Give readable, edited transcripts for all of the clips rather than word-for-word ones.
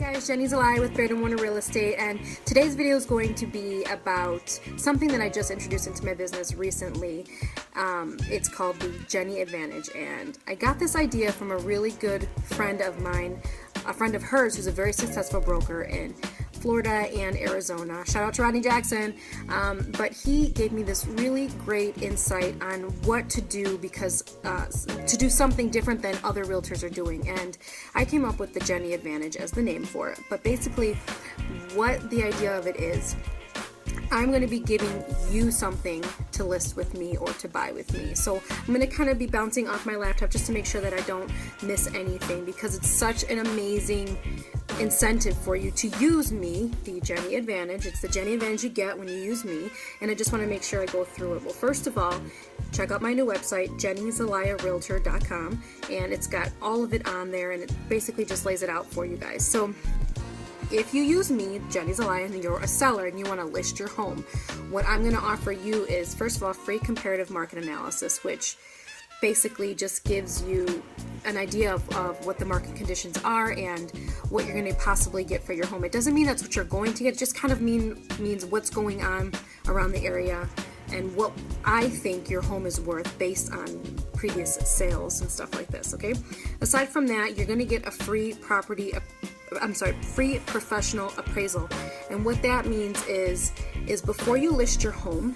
Guys, JennyZelaya with Bread and Warner Real Estate, and today's video is going to be about something that I just introduced into my business recently. It's called the Jenny Advantage, and I got this idea from a really good friend of mine, a friend of hers who's a very successful broker in Florida and Arizona. Shout out to Rodney Jackson. But he gave me this really great insight on what to do because to do something different than other realtors are doing. And I came up with the Jenny Advantage as the name for it. But basically, what the idea of it is, I'm going to be giving you something to list with me or to buy with me. So I'm going to kind of be bouncing off my laptop just to make sure that I don't miss anything, because it's such an amazing incentive for you to use me, the Jenny Advantage. It's the Jenny Advantage you get when you use me, and I just want to make sure I go through it. Well, first of all, check out my new website, JennyZelayaRealtor.com, and it's got all of it on there, and it basically just lays it out for you guys. So if you use me, JennyZelaya, and you're a seller and you want to list your home, what I'm going to offer you is, first of all, free comparative market analysis, which basically just gives you an idea of what the market conditions are and what you're going to possibly get for your home. It doesn't mean that's what you're going to get, it just kind of means what's going on around the area and what I think your home is worth based on previous sales and stuff like this, okay? Aside from that, you're going to get a free free professional appraisal. And what that means is before you list your home,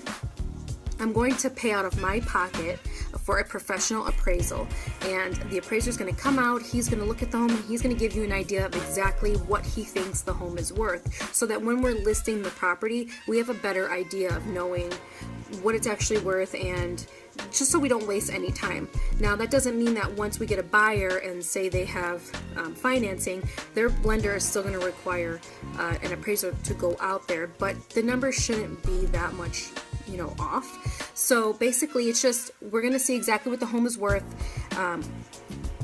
I'm going to pay out of my pocket for a professional appraisal, and the appraiser is going to come out, he's going to look at the home, and he's going to give you an idea of exactly what he thinks the home is worth, so that when we're listing the property, we have a better idea of knowing what it's actually worth, and just so we don't waste any time. Now, that doesn't mean that once we get a buyer and say they have financing, their lender is still going to require an appraiser to go out there, but the numbers shouldn't be that much off. So basically, it's just, we're going to see exactly what the home is worth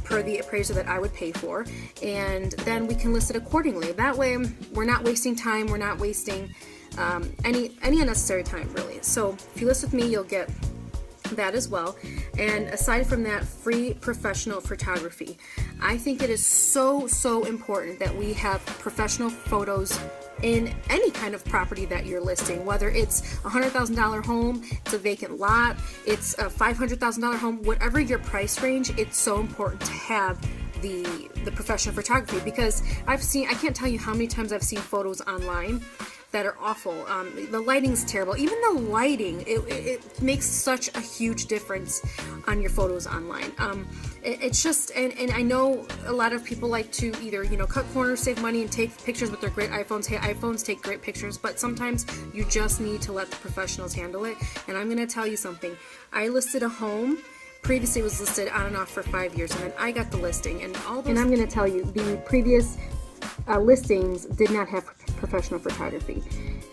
per the appraiser that I would pay for, and then we can list it accordingly. That way, we're not wasting time, we're not wasting any unnecessary time, really. So if you list with me, you'll get that as well. And aside from that, free professional photography. I think it is so important that we have professional photos in any kind of property that you're listing, whether it's a $100,000 home, it's a vacant lot, it's a $500,000 home, whatever your price range, it's so important to have the professional photography, because I can't tell you how many times I've seen photos online that are awful. The lighting's terrible. Even the lighting, it makes such a huge difference on your photos online. It's just, and I know a lot of people like to either, cut corners, save money, and take pictures with their great iPhones. Hey, iPhones take great pictures, but sometimes you just need to let the professionals handle it. And I'm going to tell you something. I listed a home. Previously it was listed on and off for 5 years, and then I got the listing, and and I'm going to tell you, the previous listings did not have professional photography,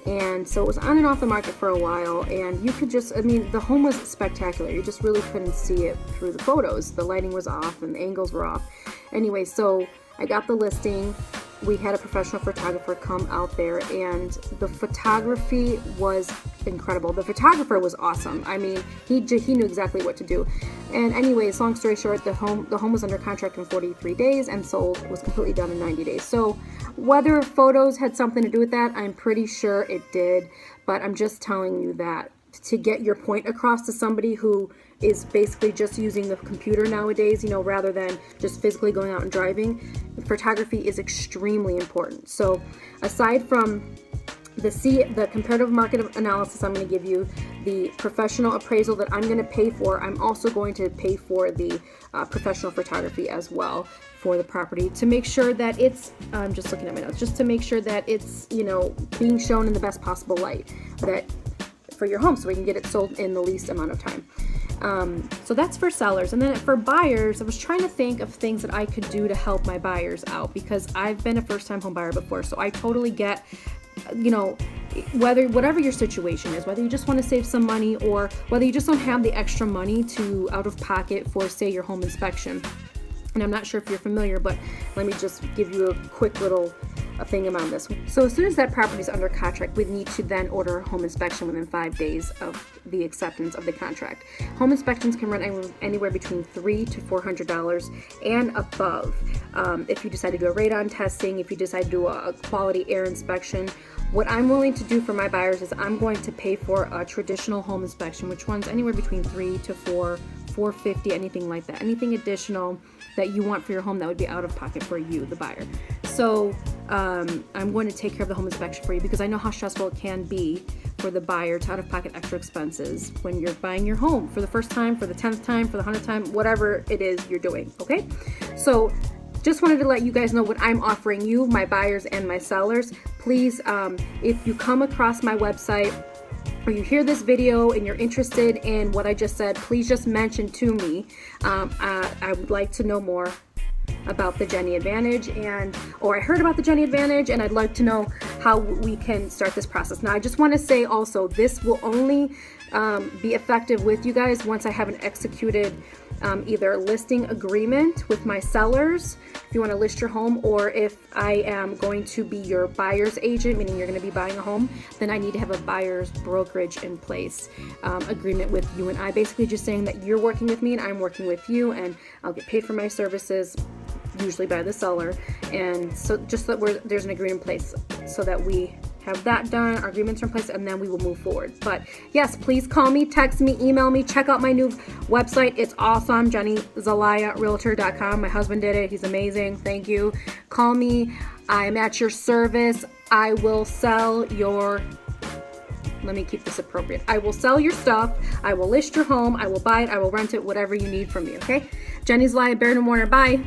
and so it was on and off the market for a while, and you could just, the home was spectacular, you just really couldn't see it through the photos. The lighting was off and the angles were off. Anyway, so I got the listing, we had a professional photographer come out there, and the photography was incredible. The photographer was awesome. He knew exactly what to do. And anyways, long story short, the home was under contract in 43 days and sold, was completely done in 90 days. So whether photos had something to do with that, I'm pretty sure it did, but I'm just telling you that to get your point across to somebody who is basically just using the computer nowadays, rather than just physically going out and driving, photography is extremely important. So aside from the comparative market analysis I'm going to give you, the professional appraisal that I'm going to pay for, I'm also going to pay for the professional photography as well for the property, to make sure that it's, I'm just looking at my notes, just to make sure that it's, being shown in the best possible light that for your home, so we can get it sold in the least amount of time. So that's for sellers. And then for buyers, I was trying to think of things that I could do to help my buyers out, because I've been a first-time home buyer before, so I totally get, whatever your situation is, whether you just want to save some money or whether you just don't have the extra money to out of pocket for, say, your home inspection. And I'm not sure if you're familiar, but let me just give you a quick little thing around this. So as soon as that property is under contract, we need to then order a home inspection within 5 days of the acceptance of the contract. Home inspections can run anywhere between $300 to $400 and above. if you decide to do a radon testing, if you decide to do a quality air inspection. What I'm willing to do for my buyers is I'm going to pay for a traditional home inspection, which runs anywhere between $3 to $450, anything like that. Anything additional that you want for your home that would be out of pocket for you, the buyer. So I'm going to take care of the home inspection for you because I know how stressful it can be for the buyer to out-of-pocket extra expenses when you're buying your home for the first time, for the 10th time, for the 100th time, whatever it is you're doing, okay? So just wanted to let you guys know what I'm offering you, my buyers and my sellers. Please, if you come across my website or you hear this video and you're interested in what I just said, please just mention to me. I would like to know more about the Jenny Advantage, or I heard about the Jenny Advantage and I'd like to know how we can start this process. Now I just want to say also, this will only be effective with you guys once I have an executed either listing agreement with my sellers, if you want to list your home, or if I am going to be your buyer's agent, meaning you're going to be buying a home, then I need to have a buyer's brokerage in place, agreement with you and I, basically just saying that you're working with me and I'm working with you, and I'll get paid for my services, usually by the seller. And so just that there's an agreement in place so that we have that done, our agreements are in place, and then we will move forward. But yes, please call me, text me, email me, check out my new website. It's awesome, JennyZelaya realtor.com. My husband did it. He's amazing. Thank you. Call me. I'm at your service. I will sell your, let me keep this appropriate. I will sell your stuff. I will list your home. I will buy it. I will rent it, whatever you need from me, okay? JennyZelaya, Barron & Warner. Bye.